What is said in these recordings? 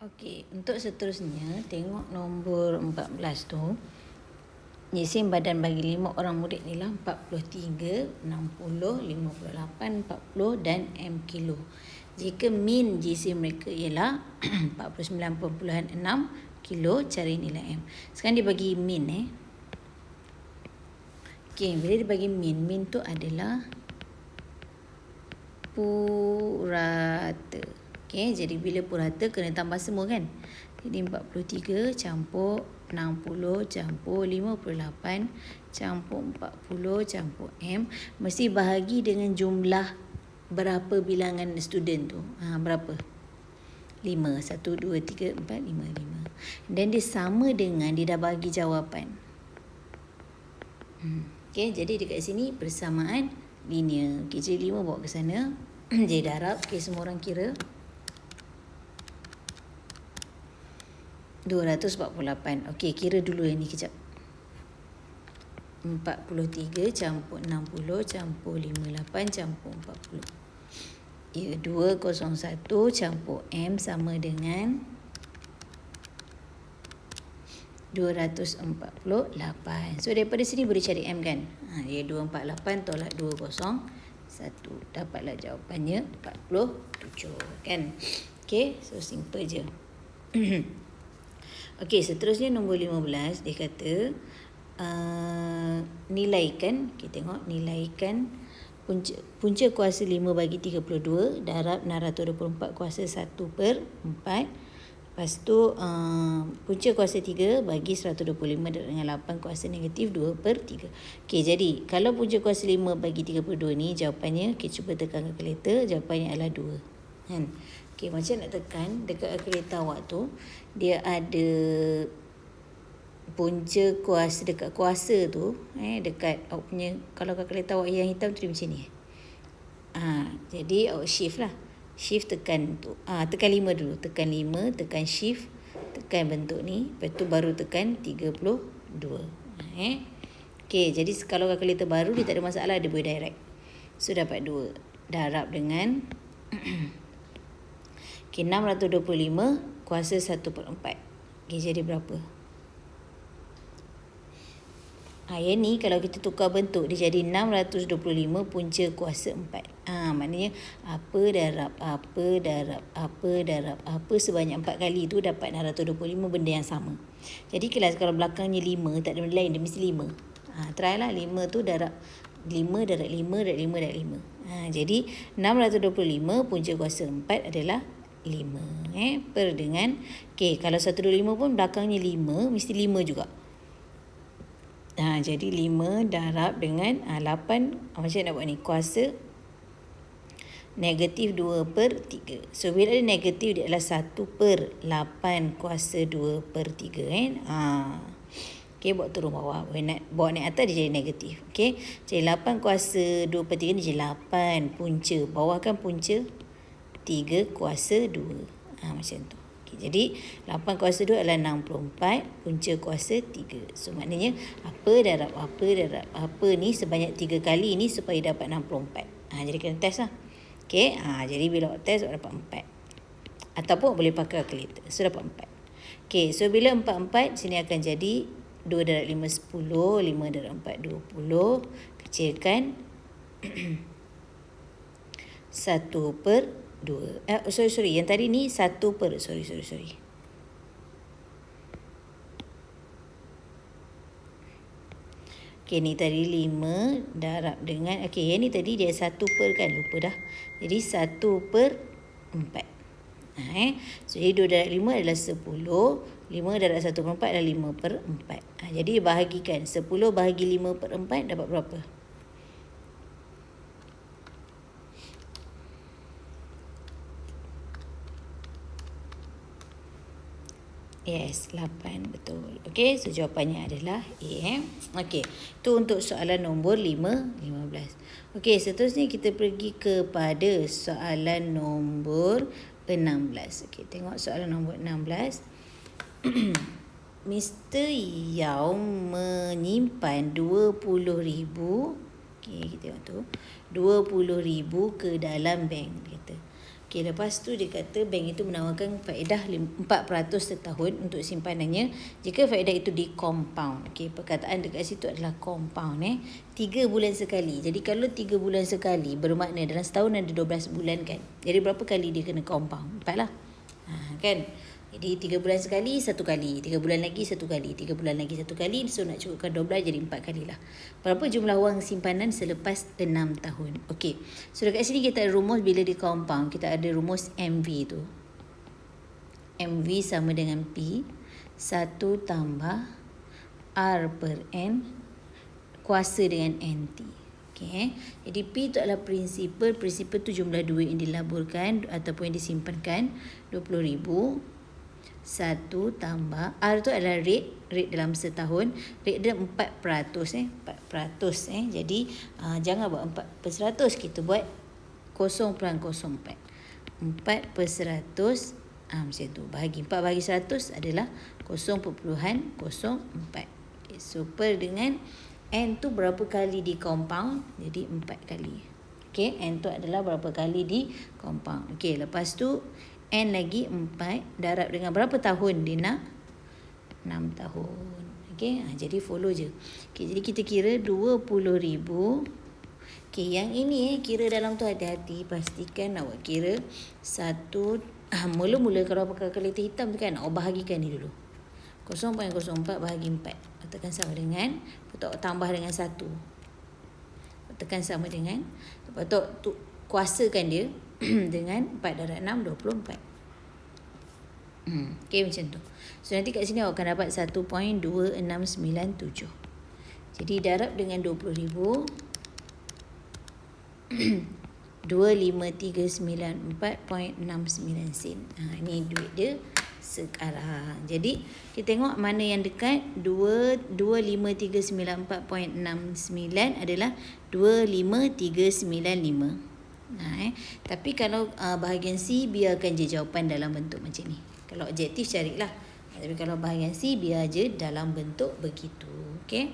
Okey, untuk seterusnya tengok nombor 14 tu. Jisim badan bagi 5 orang murid ni lah 43, 60, 58, 40 dan M kilo. Jika min jisim mereka ialah 49.6 kilo, cari nilai M. Sekarang dia bagi min Okey, bila dia bagi min tu adalah purata. Okey, jadi bila purata kena tambah semua kan. Jadi 43 campur 60 campur 58 campur 40 campur M mesti bahagi dengan jumlah berapa bilangan student tu. Berapa? 5. 1, 2, 3, 4, 5, 5. Dan dia sama dengan dia dah bagi jawapan. Okey, jadi dekat sini persamaan linear. Okey, jadi 5 bawa ke sana. Jadi darab. Okey, semua orang kira. 248. Okey, kira dulu yang ni kejap. 43 campur 60 campur 58 campur 40. Ya, 201 campur M sama dengan 248. So daripada sini boleh cari M kan. Ya, 248 tolak 201. Dapatlah jawapannya 47 kan. Okey, so simple je. Okey, seterusnya nombor 15 dia kata nilaikan, kita tengok nilaikan punca kuasa 5 bagi 32 darab 624 kuasa 1/4. Lepas tu punca kuasa 3 bagi 125 dengan 8 kuasa negatif 2/3. Okey, jadi kalau punca kuasa 5 bagi 32 ni jawapannya, kita cuba tekan kalkulator, jawapannya adalah 2. Kan? Okey, macam nak tekan dekat kalkulator awak tu, dia ada punca kuasa dekat kuasa tu, dekat awak punya, kalau kalkulator awak yang hitam tu dia macam ni. Jadi awak shift lah. Shift tekan tu. Tekan 5 dulu. Tekan 5, tekan shift, tekan bentuk ni, lepas tu baru tekan 32. Okey, jadi kalau kalkulator baru dia tak ada masalah, dia boleh direct. So dapat 2 darab dengan okey, 625 kuasa 1/4. Okey, jadi berapa? Yang ni kalau kita tukar bentuk dia jadi 625 punca kuasa 4. Maknanya apa darab apa sebanyak 4 kali tu dapat 625 benda yang sama. Jadi kelas kalau belakangnya 5 tak ada benda lain, dia mesti 5. Try lah 5 tu darab 5 darab 5 darab 5 darab 5. Jadi 625 punca kuasa 4 adalah 5. Per dengan okey, kalau 125 pun belakangnya 5 mesti 5 juga. Jadi 5 darab dengan 8. Macam nak buat ni? Kuasa negatif 2/3. So bila ada negatif dia adalah 1/8 kuasa 2/3 kan. Okey, buat turun bawah. Bawa naik atas dia jadi negatif. Okey, jadi 8 kuasa 2/3 ni jadi 8 punca. Bawah kan punca 3 kuasa 2. Macam tu. Jadi 8 kuasa 2 adalah 64 punca kuasa 3. So maknanya apa darab apa ni sebanyak 3 kali ni supaya dapat 64. Jadi kena test lah. Okey, jadi bila awak test awak dapat 4. Ataupun boleh pakai kalkulator. So dapat 4. Okey, so bila 4 sini akan jadi 2 darab 5 10, 5 darab 4 20. Kecilkan 1/2. Sorry. Yang tadi ni 1/. Sorry. Okey, ni tadi 5 darab dengan, okey, yang ni tadi dia 1/, kan, lupa dah. Jadi 1/4. So jadi 2 darab 5 adalah 10. 5 darab 1/4 adalah 5/4. Jadi bahagikan 10 bahagi 5/4 dapat berapa? Yes, 8, betul. Okey, so jawapannya adalah A. Okey, tu untuk soalan nombor 15. Okey, seterusnya kita pergi kepada soalan nombor 16. Okey, tengok soalan nombor 16. Mr. Yao menyimpan 20,000. Okey, kita tengok tu. 20,000 ke dalam bank, kita. Okey, lepas tu dia kata bank itu menawarkan faedah 4% setahun untuk simpanannya jika faedah itu di compound. Okey, perkataan dekat situ adalah compound 3 bulan sekali. Jadi kalau 3 bulan sekali bermakna dalam setahun ada 12 bulan kan. Jadi berapa kali dia kena compound? 4 lah. Kan? Jadi 3 bulan sekali, 1 kali. 3 bulan lagi, 1 kali. 3 bulan lagi, 1 kali. So nak cukupkan 12 jadi 4 kali lah. Berapa jumlah wang simpanan selepas 6 tahun? Okey. So dekat sini kita ada rumus bila di compound. Kita ada rumus MV tu. MV sama dengan P. 1 tambah R per N kuasa dengan NT. Okay. Jadi P itu adalah prinsipal. Prinsipal tu jumlah duit yang dilaburkan ataupun yang disimpankan 20,000. 1 tambah R tu adalah rate dalam setahun. Rate dia 4%. 4%. Jadi jangan buat 4%. Kita buat 0.04. 4%. Macam tu. Bahagi 4 bahagi 100 adalah 0.04. Okay, so per dengan N tu berapa kali di compound? Jadi 4 kali. Okay, N tu adalah berapa kali di compound. Okay, lepas tu N lagi 4 darab dengan berapa tahun dia nak? 6 tahun. Okay, jadi follow je. Okay, jadi kita kira 20,000. Okay, yang ini kira dalam tu hati-hati. Pastikan awak kira satu. Mula-mula kalau pakai kalkulator hitam tu kan, awak bahagikan ni dulu. 0.04 bahagi 4. Tekan sama dengan, lepas tu tambah dengan 1. Tekan sama dengan, lepas tu kuasakan dia dengan 4 darab 6, 24. Okay, macam tu. So nanti kat sini awak akan dapat 1.2697. Jadi darab dengan 20,000. 25,394.69 sen. Ini duit dia sekarang. Jadi kita tengok mana yang dekat. 25,394.69 adalah 25,395. Tapi kalau bahagian C, biarkan je jawapan dalam bentuk macam ni. Kalau objektif carilah. Tapi kalau bahagian C, biar je dalam bentuk begitu. Okay.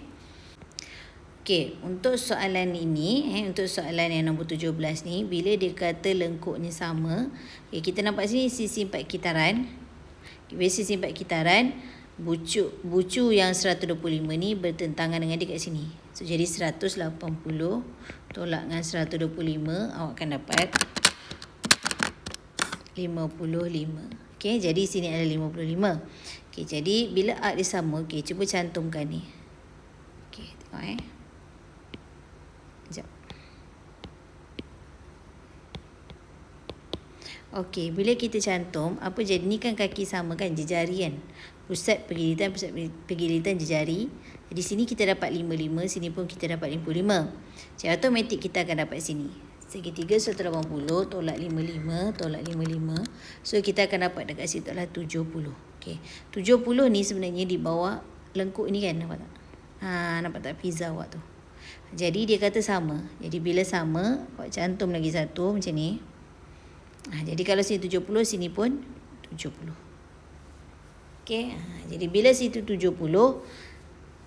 Okey, untuk soalan ini, untuk soalan yang nombor 17 ni, bila dia kata lengkuknya sama, kita nampak sini sisi 4 kitaran. Bila sisi 4 kitaran, bucu yang 125 ni bertentangan dengan dia kat sini. So, jadi 180 tolak dengan 125, awak akan dapat 55. Okey, jadi sini ada 55. Okey, jadi bila arc dia sama, cuba cantumkan ni. Okey, tengok Sekejap. Okey, bila kita cantum, apa jadi? Ni kan kaki sama kan, jejari kan. Pusat pergilitan jejari. Jadi sini kita dapat 55, sini pun kita dapat 55. Secara automatik kita akan dapat sini. Segitiga 180 tolak 55 tolak 55. So kita akan dapat dekat situ adalah 70. Okey. 70 ni sebenarnya di bawah lengkuk ni kan, nampak tak? Nampak tak pizza awak tu? Jadi dia kata sama. Jadi bila sama, awak cantum lagi satu macam ni. Jadi kalau sini 70, sini pun 70. Okey. Jadi bila situ 70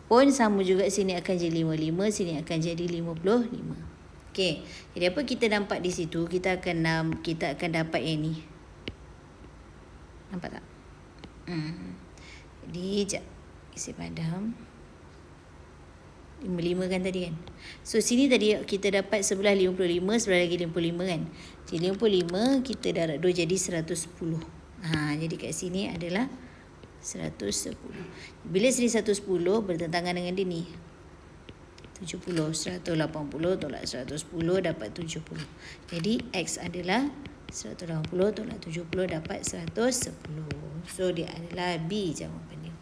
pun sama juga, sini akan jadi 55, sini akan jadi 55. Okey. Jadi apa kita nampak di situ, kita akan dapat yang ni. Nampak tak? Jadi jap. Isi padam. 55 kan tadi kan. So sini tadi kita dapat sebelah 55, sebelah lagi 55 kan. Jadi 55 kita darab 2 jadi 110. Jadi kat sini adalah 110. Bila sini 110 bertentangan dengan dia ni 70. 180 tolak 110 dapat 70. Jadi X adalah 180 tolak 70 dapat 110. So dia adalah B jawapan dia.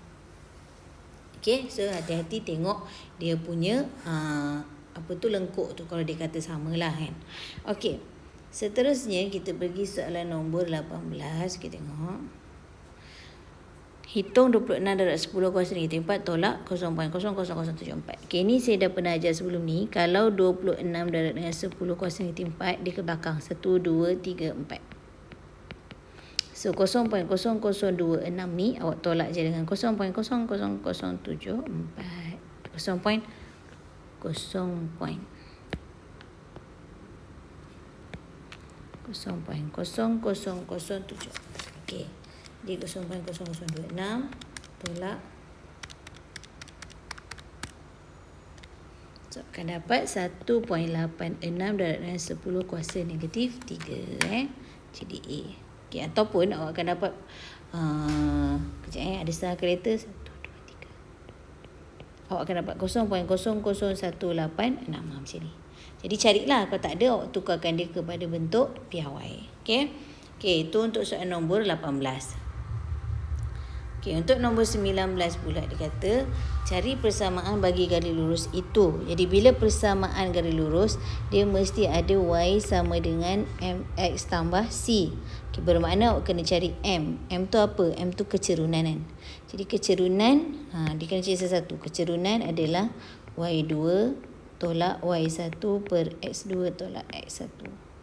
Okay, so hati-hati tengok dia punya lengkuk tu kalau dia kata samalah kan. Okay, seterusnya kita pergi soalan nombor 18. Kita tengok. Hitung 26 darab 10 kuasa negatif 4 tolak 0.00074. Okay, ni saya dah pernah ajar sebelum ni. Kalau 26 darab dengan 10 kuasa negatif 4, dia ke belakang. 1, 2, 3, 4. So 0.0026 ni awak tolak je dengan 0.00074. 0.00074. 0.0007. Okey. Jadi 0.0026 tolak. So, akan dapat 1.86 darab dengan 10 kuasa negatif 3. Jadi A. Okey, ataupun awak akan dapat kejap ada setengah kereta 1, 2, 3. Awak akan dapat 0.00186 macam ni. Jadi carilah, kalau tak ada awak tukarkan dia kepada bentuk piawai. Okey. Okey, itu untuk soalan nombor 18. Okey, untuk nombor 19 pula dia kata cari persamaan bagi garis lurus itu. Jadi bila persamaan garis lurus, dia mesti ada y sama dengan mx tambah c. Okey, bermakna awak kena cari m. M tu apa? M tu kecerunan kan. Jadi kecerunan, dia kena cari satu. Kecerunan adalah y2 tolak y1 per x2 tolak x1.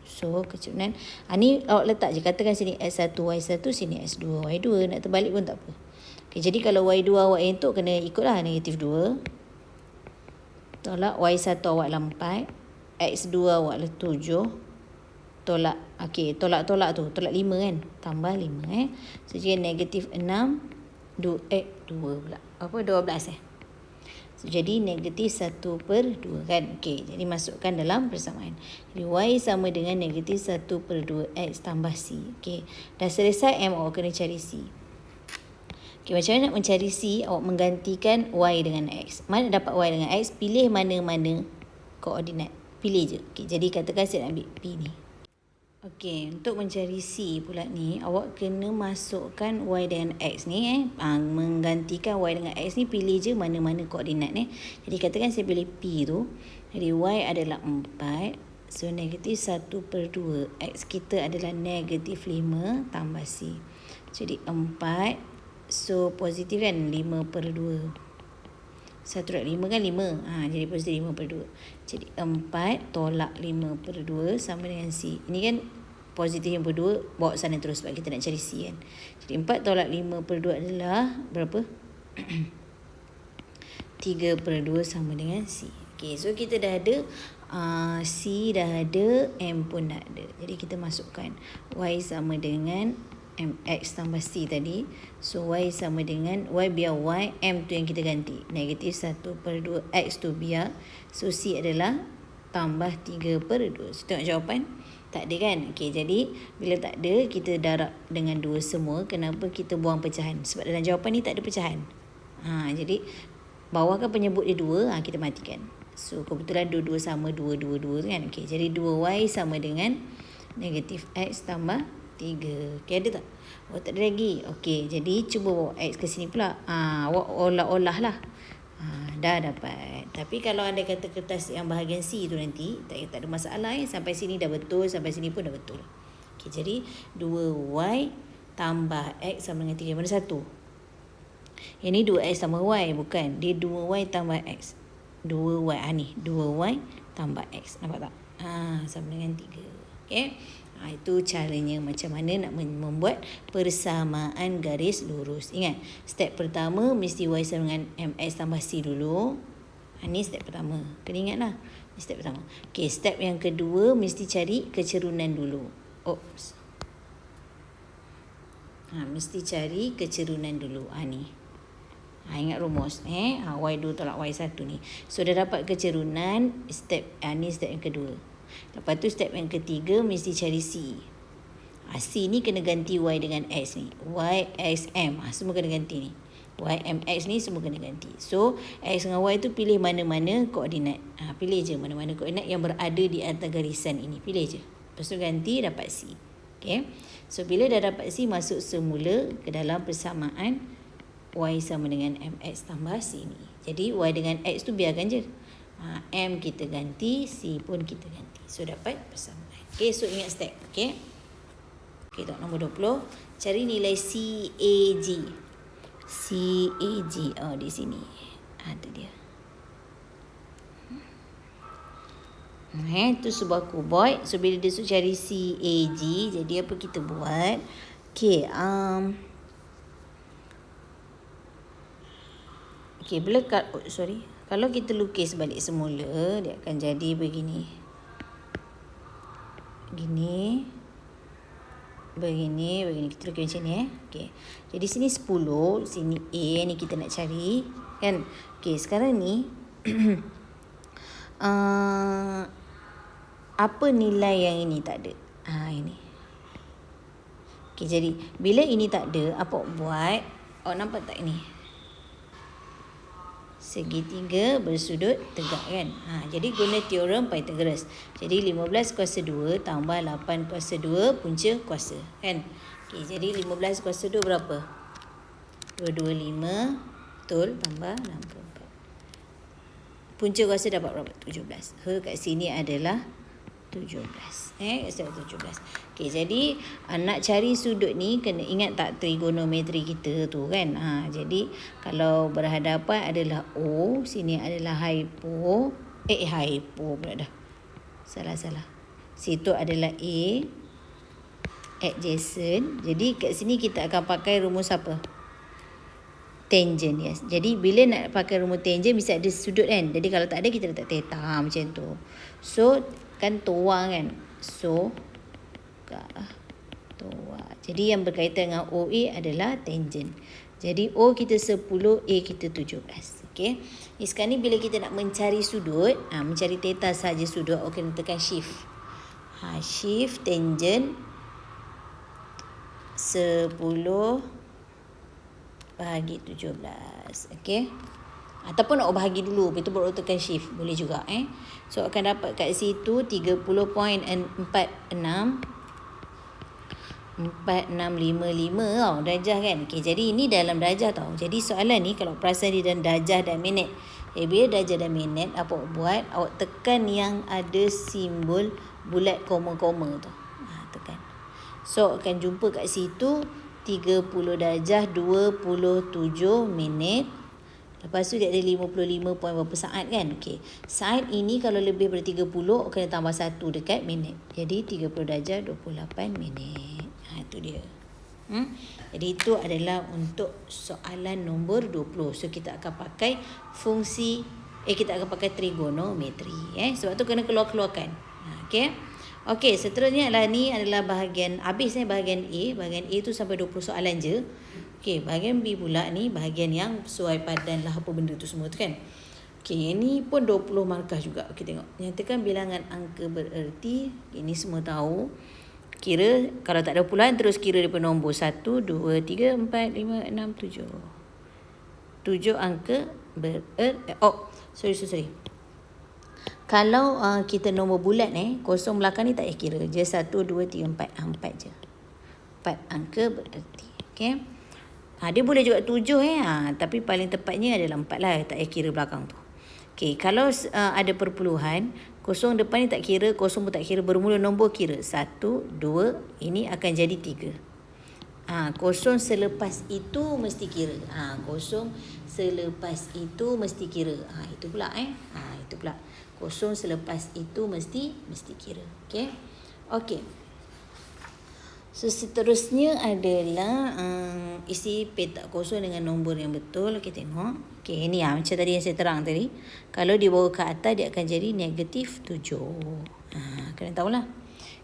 So, kecerunan. Ni awak letak je. Katakan sini x1, y1, sini x2, y2. Nak terbalik pun tak apa. Okay, jadi kalau y2 awak untuk kena ikutlah negatif 2. Tolak y1 awak lah 4. x2 awak lah 7. Tolak, okey, tolak-tolak tu. Tolak 5 kan. Tambah 5 So, jadi negatif 6. 2 pula. Apa? 12 So, jadi negatif 1 per 2 kan. Okey, jadi masukkan dalam persamaan. Jadi y sama dengan negatif 1 per 2 x tambah c. Okey, dah selesai m, awak kena cari c. Okey, macam mana nak mencari c? Awak menggantikan y dengan x. Mana dapat y dengan x? Pilih mana-mana koordinat. Pilih je. Okey, jadi katakan saya nak ambil P ni. Okey, untuk mencari c pula ni, awak kena masukkan y dengan x ni menggantikan y dengan x ni, pilih je mana-mana koordinat ni. Jadi katakan saya pilih P tu. Jadi y adalah 4. So negatif 1 per 2. X kita adalah negatif 5 tambah c. Jadi 4. So positif kan 5 per 2. 1 5 kan 5. Jadi positif 5 per 2. Jadi 4 tolak 5 per 2 sama dengan C. Ini kan positif yang per 2. Bawa sana terus sebab kita nak cari C kan. Jadi 4 tolak 5 per 2 adalah berapa? 3 per 2 sama dengan C. Okay, so kita dah ada C dah ada, M pun dah ada. Jadi kita masukkan Y sama dengan mx tambah c tadi. So y sama dengan y, biar y, m tu yang kita ganti. Negatif 1 per 2 x tu biar. So c adalah tambah 3 per 2. So tengok jawapan. Tak ada kan? Okey, jadi bila tak ada, kita darab dengan 2 semua. Kenapa kita buang pecahan? Sebab dalam jawapan ni tak ada pecahan. Jadi bawah kan penyebut dia 2, kita matikan. So kebetulan 2 sama 2 kan. Okey, jadi 2y sama dengan negatif x tambah 3. Okey, ada tak? Tak ada lagi. Okey, jadi cuba bawa x ke sini pula. Awak olah-olah lah. Dah dapat. Tapi kalau anda kata kertas yang bahagian C tu nanti, tak ada masalah sampai sini dah betul, sampai sini pun dah betul. Okey, jadi 2y tambah x sama dengan 3. Mana satu? Yang ni 2x tambah y, bukan. Dia 2y tambah x. 2y, ni 2y tambah x. Nampak tak? Sama dengan 3. Okey. Itu caranya macam mana nak membuat persamaan garis lurus. Ingat, step pertama mesti y sama dengan mx tambah c dulu. Ini step pertama. Kena ingatlah. Ini step pertama. Okey, step yang kedua mesti cari kecerunan dulu. Oops. Mesti cari kecerunan dulu. Ni. Ingat rumus. Y2 tolak Y1 ni. So, dah dapat kecerunan. Ni step yang kedua. Lepas tu step yang ketiga mesti cari C. C ni kena ganti Y dengan X ni. Y, X, M. Semua kena ganti ni. Y, M, X ni semua kena ganti. So, X dengan Y tu pilih mana-mana koordinat. Pilih je mana-mana koordinat yang berada di atas garisan ini. Pilih je. Lepas tu ganti dapat C. Okay. So, bila dah dapat C, masuk semula ke dalam persamaan Y sama dengan MX tambah C ni. Jadi, Y dengan X tu biarkan je. M kita ganti, C pun kita ganti. So, dapat persamaan. Okay, so ingat step. Okay. Okay, tak nombor 20. Cari nilai CAG. CAG. Di sini. Tu dia. Itu sebuah kuboid. So, bila dia suruh cari CAG, jadi apa kita buat? Okay, okay, bila kalau kita lukis balik semula, dia akan jadi begini. Gini. Begini kita lukis macam ni okey. Jadi sini 10, sini A ni kita nak cari kan. Okey, sekarang ni apa nilai yang ini tak ada? Ini. Okey, jadi bila ini tak ada, apa buat? Nampak tak ini? Segitiga bersudut tegak kan. Jadi guna teorem Pythagoras. Jadi 15 kuasa 2 tambah 8 kuasa 2 punca kuasa kan. Okey, jadi 15 kuasa 2 berapa? 225 betul tambah 64. Punca kuasa dapat berapa? 17. Kat sini adalah 17. Kat sini 17. Okey, jadi nak cari sudut ni kena ingat tak trigonometri kita tu kan. Jadi kalau berhadapan adalah O, sini adalah hypo pula dah. Salah. Situ adalah A, adjacent. Jadi kat sini kita akan pakai rumus apa? Tangent, yes. Jadi bila nak pakai rumus tangent mesti ada sudut kan. Jadi kalau tak ada kita letak theta macam tu. So kan toa kan. So toa. Jadi yang berkaitan dengan OA adalah tangent. Jadi O kita 10, A kita 17. Okey. Sekarang ni bila kita nak mencari sudut, mencari theta saja sudut, kena tekan shift. Shift tangent 10 bahagi 17. Okey. Ataupun nak bahagi dulu, lepas tu baru tekan shift, boleh juga So akan dapat kat situ 30.46 4655 tau darjah kan. Okey, jadi ini dalam darjah tau. Jadi soalan ni kalau perasan dia dalam darjah dan minit. Bila darjah dan minit, apa buat? Awak tekan yang ada simbol bulat koma-koma tu. Tekan. So akan jumpa kat situ 30 darjah 27 minit. Lepas tu dia ada 55 point berapa saat kan. Okey. Saat ini kalau lebih daripada 30 kena tambah 1 dekat minit. Jadi 30 darjah 28 minit. Itu dia. Jadi itu adalah untuk soalan nombor 20. So kita akan pakai fungsi kita akan pakai trigonometri sebab tu kena keluar-keluarkan. Okey, seterusnya adalah ni adalah bahagian habis bahagian A. Bahagian A tu sampai 20 soalan je. Okey, bahagian B pula ni bahagian yang sesuai padan lah apa benda tu semua tu kan. Okey, ini pun 20 markah juga. Okey, tengok. Nyatakan bilangan angka bererti. Ini semua tahu. Kira kalau tak ada puluhan terus kira daripada nombor 1, 2, 3, 4, 5, 6, 7. 7 angka sorry. Kalau kita nombor bulat kosong belakang ni tak payah kira. Je 1, 2, 3, 4. 4 je. 4 angka bererti. Okey. Dia boleh juga 7 tapi paling tepatnya adalah 4 lah. Tak payah kira belakang tu. Okey, kalau ada perpuluhan, kosong depan ni tak kira, kosong pun tak kira, bermula nombor kira. 1, 2, ini akan jadi 3. Kosong selepas itu mesti kira. Kosong selepas itu mesti kira. Itu pula itu pula. Kosong selepas itu mesti kira. Okey. Okey. So seterusnya adalah isi petak kosong dengan nombor yang betul. Kita tengok. Okey, ini macam tadi yang saya terang tadi. Kalau dibawa ke atas dia akan jadi negatif 7. Kena tahulah.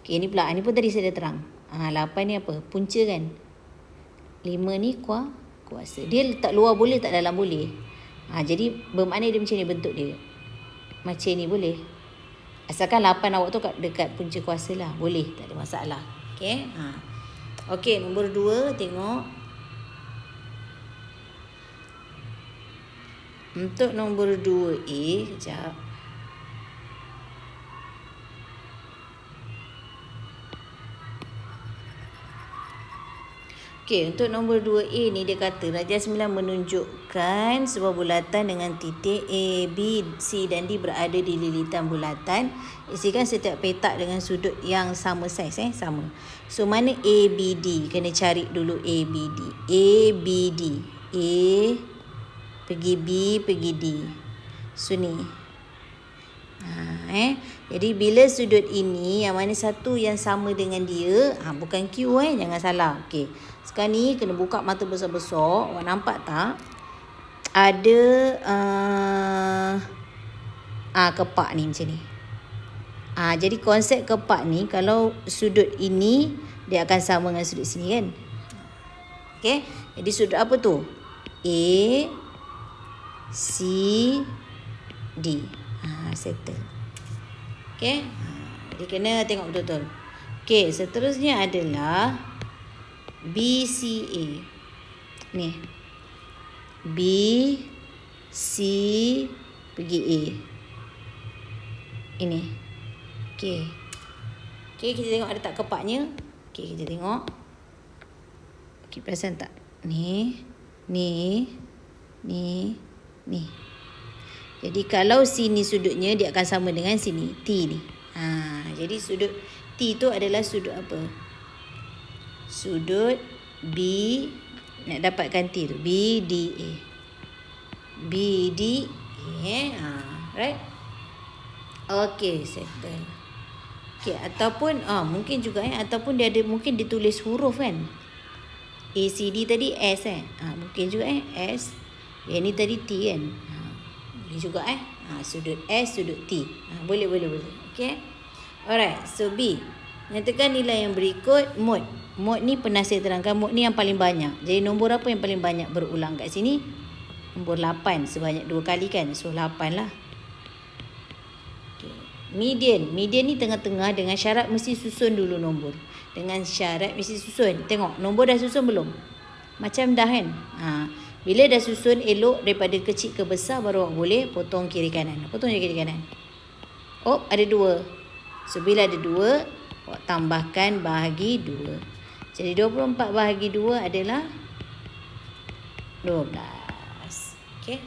Okey, ini pula. Ini pun tadi saya dah terang. 8 ni apa? Punca kan? 5 ni kuasa. Dia letak luar boleh tak dalam boleh. Jadi bermakna dia macam ni bentuk dia. Macam ni boleh. Asalkan 8 awak tu dekat punca kuasa lah. Boleh, tak ada masalah. Okey. Okey, nombor 2 tengok. Untuk nombor 2A, kejap. Okey, untuk nombor 2A ni dia kata darjah 9 menunjukkan sebuah bulatan dengan titik A, B, C dan D berada di lilitan bulatan. Isikan setiap petak dengan sudut yang sama saiz sama. So mana A, B, D? Kena cari dulu A, B, D. A, B, D. A pergi B, pergi D. So ni. Jadi bila sudut ini yang mana satu yang sama dengan dia, bukan Q jangan salah. Okey. Sekarang ni kena buka mata besar-besar. Awak nampak tak? Ada kepak ni macam ni. Jadi konsep kepak ni kalau sudut ini dia akan sama dengan sudut sini kan. Okey, jadi sudut apa tu? A, C, D. Settle. Okey, jadi kena tengok betul-betul. Okey, seterusnya adalah BCA. Ni. B, C, pergi A. Ini. Okey. Okey, kita tengok ada tak kepaknya. Okey, kita tengok. Okey, perasan tak? Ni. Jadi kalau sini sudutnya, dia akan sama dengan sini. T ni. Jadi sudut T tu adalah sudut apa? Sudut B. Nak dapatkan T tu. BDA. BDA. Right? Okey, settle. Okey, ataupun mungkin juga ataupun dia ada, mungkin ditulis huruf kan. ACD tadi S mungkin juga S. Yang ni tadi T kan. Boleh juga sudut S, sudut T. Boleh. Okey. Alright, so B. Nyatakan nilai yang berikut mod. Mod ni pernah saya terangkan, mod ni yang paling banyak. Jadi nombor apa yang paling banyak berulang kat sini? Nombor 8 sebanyak 2 kali kan. So 8 lah. Okay. Median ni tengah-tengah dengan syarat mesti susun dulu nombor. Dengan syarat mesti susun. Tengok nombor dah susun belum? Macam dah kan. Bila dah susun elok daripada kecil ke besar, baru awak boleh potong kiri kanan. Potong je kiri kanan. Ada 2. So bila ada 2, awak tambahkan bahagi 2. Jadi 24 bahagi 2 adalah 12. Okay.